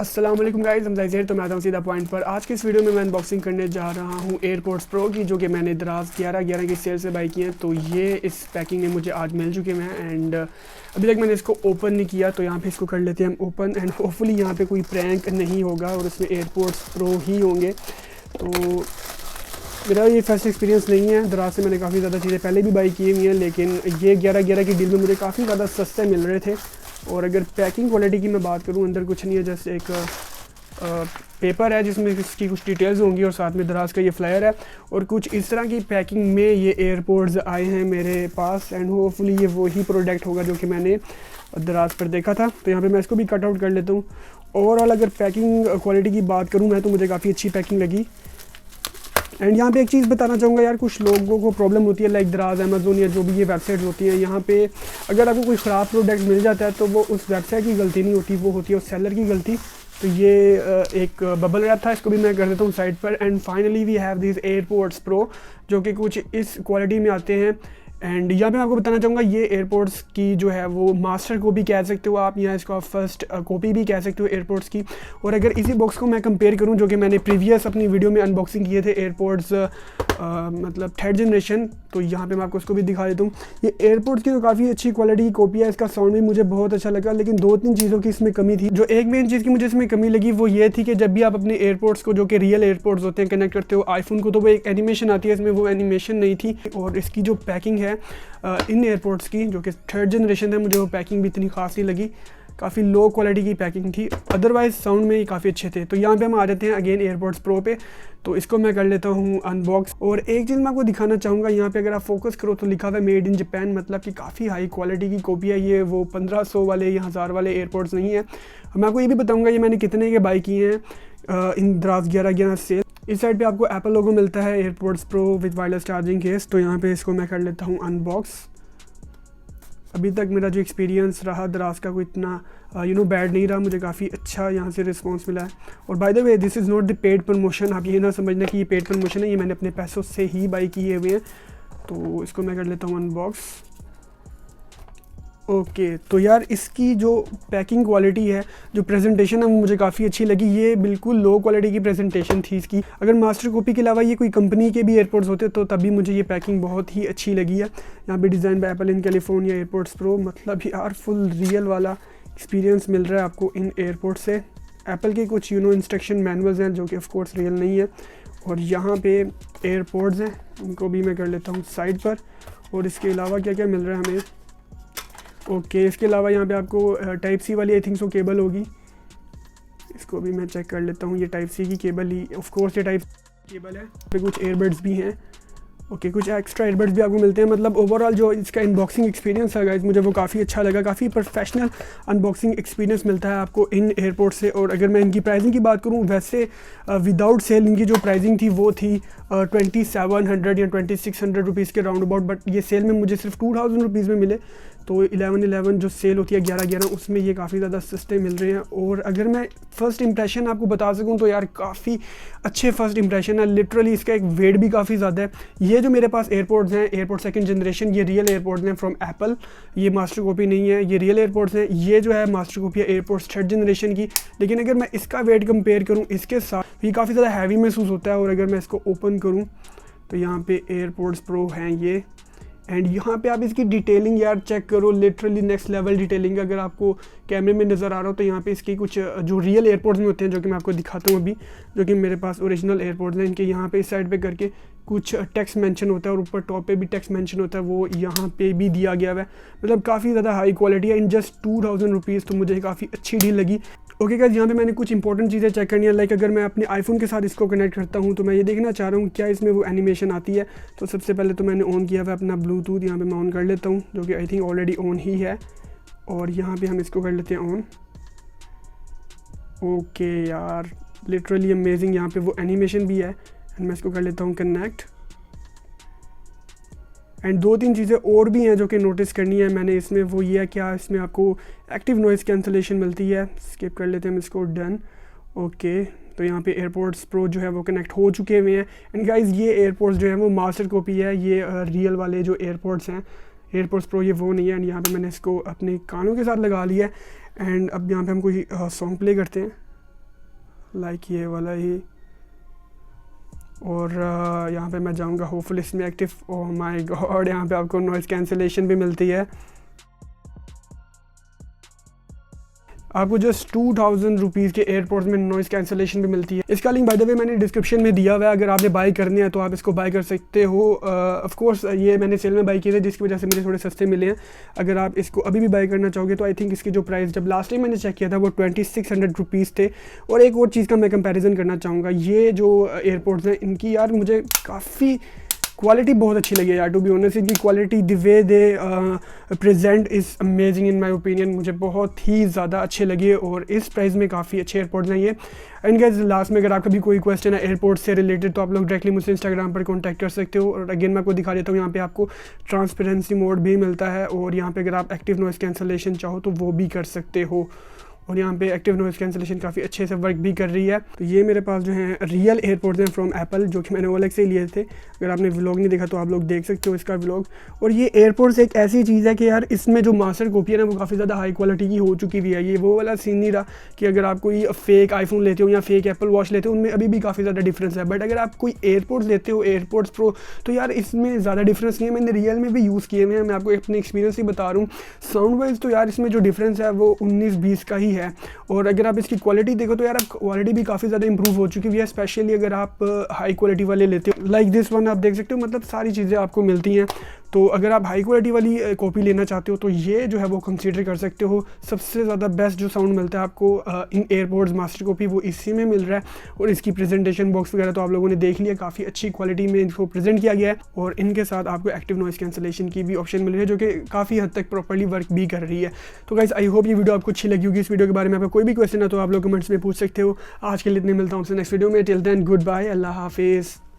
अस्सलाम वालेकुम गाइस, हमज़ा तो मैं आता हूँ सीधा पॉइंट पर। आज के इस वीडियो में मैं अनबॉक्सिंग करने जा रहा हूँ एयरपोर्ट्स प्रो की, जो कि मैंने दराज 11 की सेल से बाई की है। तो ये इस पैकिंग में मुझे आज मिल चुके हैं एंड अभी तक मैंने इसको ओपन नहीं किया, तो यहाँ पे इसको कर लेते हैं हम ओपन एंड होपफुली यहाँ पे कोई प्रैंक नहीं होगा और इसमें एयरपोर्ट्स प्रो ही होंगे। तो मेरा ये फर्स्ट एक्सपीरियंस नहीं है, दराज से मैंने काफ़ी ज़्यादा चीज़ें पहले भी बाई की हुई हैं, लेकिन ये 11 की डील में मुझे काफ़ी ज़्यादा सस्ते मिल रहे थे। और अगर पैकिंग क्वालिटी की मैं बात करूं, अंदर कुछ नहीं है, जस्ट एक पेपर है जिसमें इसकी कुछ डिटेल्स होंगी और साथ में दराज का ये फ्लायर है और कुछ इस तरह की पैकिंग में ये एयरपोर्ट्स आए हैं मेरे पास एंड होपफुली ये वही प्रोडक्ट होगा जो कि मैंने दराज पर देखा था। तो यहाँ पे मैं इसको भी कट आउट कर लेता हूँ। ओवरऑल अगर पैकिंग क्वालिटी की बात करूँ मैं, तो मुझे काफ़ी अच्छी पैकिंग लगी। एंड यहाँ पे एक चीज़ बताना चाहूँगा यार, कुछ लोगों को प्रॉब्लम होती है लाइक दराज, अमेज़ोन या जो भी ये वेबसाइट्स होती हैं, यहाँ पे अगर आपको कोई ख़राब प्रोडक्ट मिल जाता है तो वो उस वेबसाइट की गलती नहीं होती, वो होती है उस सेलर की गलती। तो ये एक बबल रैप था, इसको भी मैं कर देता हूँ साइड पर। And finally we have this airports pro, जो कि कुछ इस क्वालिटी में आते हैं। एंड यहाँ पे मैं आपको बताना चाहूँगा, ये एयरपोर्ट्स की जो है वो मास्टर कॉपी कह सकते हो आप, या इसको आप फर्स्ट कॉपी भी कह सकते हो एयरपोर्ट्स की। और अगर इसी बॉक्स को मैं कंपेयर करूँ, जो कि मैंने प्रीवियस अपनी वीडियो में अनबॉक्सिंग किए थे एयरपोर्ट्स मतलब थर्ड जनरेशन, तो यहाँ पे मैं आपको उसको भी दिखा देता हूँ। ये एयरपोर्ट्स की तो काफ़ी अच्छी क्वालिटी की कॉपी है, इसका साउंड भी मुझे बहुत अच्छा लगा, लेकिन 2-3 चीज़ों की इसमें कमी थी। जो एक मेन चीज़ की मुझे इसमें कमी लगी वो ये थी कि जब भी आप अपने एयरपोर्ट्स को, जो कि रियल एयरपोर्ट्स होते हैं, कनेक्ट करते हो आईफोन को, तो वो एक एनिमेशन आती है, इसमें वो एनिमेशन नहीं थी। और इसकी जो पैकिंग है इन एयरपोर्ट्स की, जो कि थर्ड जनरेशन है, मुझे वो पैकिंग भी इतनी खास नहीं लगी, काफ़ी लो क्वालिटी की पैकिंग थी। अदरवाइज़ साउंड में ही काफ़ी अच्छे थे। तो यहाँ पे हम आ जाते हैं अगेन एयरपोर्ट्स प्रो पे, तो इसको मैं कर लेता हूँ अनबॉक्स। और एक चीज़ मैं आपको दिखाना चाहूँगा, यहाँ पे अगर आप फोकस करो तो लिखा हुआ है मेड इन जापान, मतलब कि काफ़ी हाई क्वालिटी की कॉपी है। ये वो 1500 वाले या 1000 वाले एयरपोर्ट्स नहीं है। मैं आपको ये भी बताऊँगा ये मैंने कितने के बाई किए हैं इन दराज 11 से। इस साइड पे आपको एप्पल लोगो मिलता है, airports pro with wireless charging case. तो यहाँ पे इसको मैं कर लेता हूँ अनबॉक्स। अभी तक मेरा जो एक्सपीरियंस रहा दराज का कोई इतना बैड नहीं रहा, मुझे काफ़ी अच्छा यहाँ से रिस्पांस मिला है। और by the way this is not the paid promotion, आप ये ना समझना कि ये पेड प्रमोशन है, ये मैंने अपने पैसों से ही बाई किए हुए हैं। तो इसको मैं कर लेता हूँ अनबॉक्स। ओके, तो यार इसकी जो पैकिंग क्वालिटी है, जो प्रेजेंटेशन है, वो मुझे काफ़ी अच्छी लगी। ये बिल्कुल लो क्वालिटी की प्रेजेंटेशन थी इसकी। अगर मास्टर कॉपी के अलावा ये कोई कंपनी के भी एयरपोर्ट्स होते तो तभी मुझे ये पैकिंग बहुत ही अच्छी लगी है। यहाँ पे design by apple in California airports pro, मतलब यार फुल रियल वाला एक्सपीरियंस मिल रहा है आपको इन एयरपोर्ट से। एप्पल के कुछ इंस्ट्रक्शन मैनुअल्स हैं जो कि ऑफकोर्स रियल नहीं है। और यहाँ पे एयरपोर्ट्स हैं, उनको भी मैं कर लेता हूँ साइड पर। और इसके अलावा क्या क्या मिल रहा है हमें, ओके इसके अलावा यहाँ पे आपको टाइप सी वाली आई थिंक सो केबल होगी, इसको भी मैं चेक कर लेता हूँ। ये टाइप सी की केबल ही, ऑफ कोर्स ये टाइप केबल है। पे कुछ एयरबड्स भी हैं, ओके कुछ एक्स्ट्रा एयरबड्स भी आपको मिलते हैं। मतलब ओवरऑल जो इसका अनबॉक्सिंग एक्सपीरियंस है गाइस, मुझे वो काफ़ी अच्छा लगा। काफ़ी प्रोफेशनल अनबॉक्सिंग एक्सपीरियंस मिलता है आपको इन एयरपोर्ट से। और अगर मैं इनकी प्राइसिंग की बात करूँ, वैसे विदाउट सेल इनकी जो प्राइसिंग थी वो थी 2700 या 2600 रुपीज़ के राउंड अबाउट, बट ये सेल में मुझे सिर्फ 2000 रुपीज़ में मिले। तो 11 जो सेल होती है 11 उसमें ये काफ़ी ज़्यादा सस्ते मिल रहे हैं। और अगर मैं फ़र्स्ट इंप्रेशन आपको बता सकूं तो यार काफ़ी अच्छे फ़र्स्ट इंप्रेशन है। लिटरली इसका एक वेट भी काफ़ी ज़्यादा है। ये जो मेरे पास एयरपोर्ट्स हैं, एयरपोर्ट सेकंड जनरेशन, ये रियल एयरपोर्ट्स हैं फ्रॉम एप्पल, ये मास्टर कॉपी नहीं है, ये रियल एयरपोर्ट्स हैं। ये जो है मास्टर कॉपी है एयरपोर्ट्स थर्ड जनरेशन की। लेकिन अगर मैं इसका वेट कंपेयर करूँ इसके साथ, तो ये काफ़ी ज़्यादा हैवी महसूस होता है। और अगर मैं इसको ओपन करूँ तो यहाँ पे एयरपोर्ट्स प्रो हैं ये, एंड यहाँ पे आप इसकी डिटेलिंग यार चेक करो, लिटरली नेक्स्ट लेवल डिटेलिंग। अगर आपको कैमरे में नज़र आ रहा हो तो यहाँ पे इसकी कुछ जो रियल एयरपोर्ट्स में होते हैं, जो कि मैं आपको दिखाता हूँ अभी, जो कि मेरे पास ओरिजिनल एयरपोर्ट्स हैं, इनके यहाँ पे इस साइड पे करके कुछ टेक्स्ट मेंशन होता है और ऊपर टॉप पे भी टेक्स्ट मेंशन होता है, वो यहाँ पे भी दिया गया है। मतलब काफ़ी ज़्यादा हाई क्वालिटी है इन जस्ट 2000 रुपीज़, तो मुझे काफ़ी अच्छी डील लगी। ओके गाइस, यहाँ पे मैंने कुछ इंपॉर्टेंट चीज़ें चेक करनी है। लाइक अगर मैं अपने आईफोन के साथ इसको कनेक्ट करता हूँ तो मैं ये देखना चाह रहा हूँ क्या इसमें वो एनिमेशन आती है। तो सबसे पहले तो मैंने ऑन किया हुआ अपना ब्लूटूथ, यहाँ पे मैं ऑन कर लेता हूँ, जो कि आई थिंक ऑलरेडी ऑन ही है। और यहाँ पे हम इसको कर लेते हैं ऑन। ओके यार लिटरली अमेजिंग, यहाँ पे वो एनिमेशन भी है। एंड मैं इसको कर लेता हूँ कनेक्ट। एंड 2-3 चीज़ें और भी हैं जो कि नोटिस करनी है मैंने इसमें, वो ये है क्या इसमें आपको एक्टिव नॉइज़ कैंसलेशन मिलती है। स्किप कर लेते हैं हम इसको, डन। ओके, तो यहाँ पे एयरपोर्ट्स प्रो जो है वो कनेक्ट हो चुके हुए हैं। एंड गाइस ये एयरपोर्ट्स जो है वो मास्टर कॉपी है, ये रियल वाले जो एयरपोर्ट्स हैं एयरपोर्ट्स प्रो ये वो नहीं है। एंड यहाँ पे मैंने इसको अपने कानों के साथ लगा लिया है। एंड अब यहाँ पे हम कोई सॉन्ग प्ले करते हैं। लाइक ये वाला ही। और यहाँ पे मैं जाऊँगा, होपफुली इसमें एक्टिव, ओह माय गॉड, यहाँ पे आपको नॉइज़ कैंसिलेशन भी मिलती है। आपको जस्ट 2000 रुपीज़ के एयरपोर्ट्स में नॉइज़ कैंसिलेशन भी मिलती है। इसका लिंक बाय द वे मैंने डिस्क्रिप्शन में दिया हुआ है, अगर आपने बाई करनी है तो आप इसको बाई कर सकते हो। ऑफ कोर्स ये मैंने सेल में बाई किए थे, जिसकी वजह से मुझे थोड़े सस्ते मिले हैं। अगर आप इसको अभी भी बाई करना चाहोगे तो आई थिंक इसकी जो प्राइस जब लास्ट टाइम मैंने चेक किया था वो 2600 रुपीज़ थे। और एक और चीज़ का मैं कंपेरिजन करना चाहूँगा, ये जो एयरपोर्ट्स हैं इनकी यार मुझे काफ़ी क्वालिटी बहुत अच्छी लगी है यार, टू बी ऑनेस्ट। इनकी quality, the way they present is amazing in my opinion, मुझे बहुत ही ज़्यादा अच्छे लगे और इस प्राइस में काफ़ी अच्छे एयरपोर्ट्स हैं ये। एंड गाइस लास्ट में अगर आपका भी कोई क्वेश्चन है एयरपोर्ट से रिलेटेड तो आप लोग डायरेक्टली मुझसे इंस्टाग्राम पर कॉन्टैक्ट कर सकते हो। और अगेन मैं आपको दिखा देता हूँ, यहाँ पे आपको ट्रांसपेरेंसी मोड भी मिलता है और यहाँ पे अगर आप एक्टिव नॉइज़ कैंसलेशन चाहो तो वो भी कर सकते हो। और यहाँ पे एक्टिव नॉइज़ कैंसिलेशन काफ़ी अच्छे से वर्क भी कर रही है। तो ये मेरे पास जो हैं रियल एयरपोर्ट्स हैं फ्रॉम एप्पल, जो कि मैंने ओलेक्स से लिए थे। अगर आपने व्लॉग नहीं देखा तो आप लोग देख सकते हो इसका व्लॉग। और ये एयरपोर्ट्स एक ऐसी चीज़ है कि यार इसमें जो मास्टर कॉपी है ना वो काफ़ी ज़्यादा हाई क्वालिटी की हो चुकी हुई है। ये वो वाला सीन नहीं रहा कि अगर आप कोई फेक आईफोन लेते हो या फेक एप्पल वॉच लेते हो, उनमें अभी भी काफ़ी ज़्यादा डिफरेंस है। बट अगर आप कोई एयरपोर्ट्स लेते हो, एयरपोर्ट्स प्रो, तो यार इसमें ज़्यादा डिफरेंस नहीं है। मैंने रियल में भी यूज़ किए हुए हैं, मैं आपको अपने एक्सपीरियंस ही बता रहा हूँ। साउंड वाइज तो यार इसमें जो डिफरेंस है वो 19-20 का ही है। और अगर आप इसकी क्वालिटी देखो तो यार आप क्वालिटी भी काफ़ी ज़्यादा इंप्रूव हो चुकी है, स्पेशली अगर आप हाई क्वालिटी वाले लेते हो। लाइक दिस वन आप देख सकते हो, मतलब सारी चीज़ें आपको मिलती हैं। तो अगर आप हाई क्वालिटी वाली कॉपी लेना चाहते हो तो ये जो है वो कंसीडर कर सकते हो। सबसे ज़्यादा बेस्ट जो साउंड मिलता है आपको इन एयरपोर्ट्स मास्टर कॉपी वो इसी में मिल रहा है। और इसकी प्रेजेंटेशन बॉक्स वगैरह तो आप लोगों ने देख लिया, काफ़ी अच्छी क्वालिटी में इसको प्रेजेंट किया गया है। और इनके साथ आपको एक्टिव नॉइज़ कैंसिलेशन की भी ऑप्शन मिल रही है, जो कि काफ़ी हद तक प्रॉपर्ली वर्क भी कर रही है। तो गाइस आई होप ये वीडियो आपको अच्छी लगी होगी। इस वीडियो के बारे में आपका कोई भी क्वेश्चन है तो आप लोग कमेंट्स में पूछ सकते हो। आज के लिए इतने, मिलता हूँ आपसे नेक्स्ट वीडियो में। टिल देन गुड बाय, अल्लाह हाफिज़।